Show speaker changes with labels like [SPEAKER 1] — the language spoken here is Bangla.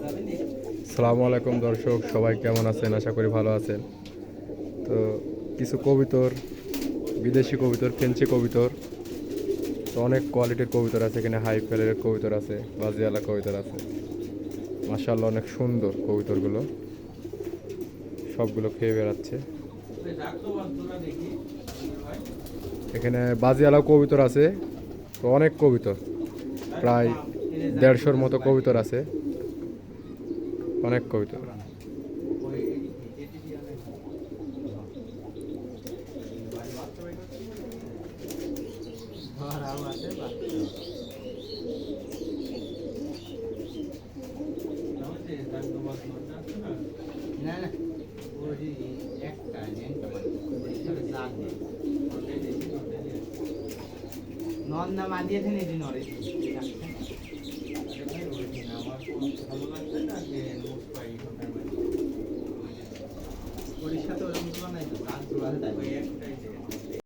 [SPEAKER 1] আসসালামু আলাইকুম দর্শক, সবাই কেমন আছেন? আশা করি ভালো আছেন। তো কিছু কবুতর, বিদেশি কবুতর, ফেন্সি কবুতর, তো অনেক কোয়ালিটির কবুতর আছে এখানে। হাই ফেলের কবুতর আছে, বাজিয়ালা কবুতর আছে। মাশাআল্লাহ, অনেক সুন্দর কবুতরগুলো, সবগুলো খেয়ে বেড়াচ্ছে। এখানে বাজিয়ালা কবুতর আছে, তো অনেক কবুতর, প্রায় 150-র মতো কবুতর আছে, অনেক কবুতর।
[SPEAKER 2] নন্দা মাঝিয়েছে নিদি নরে ওর সাথে ওরকম নাই তো গাছ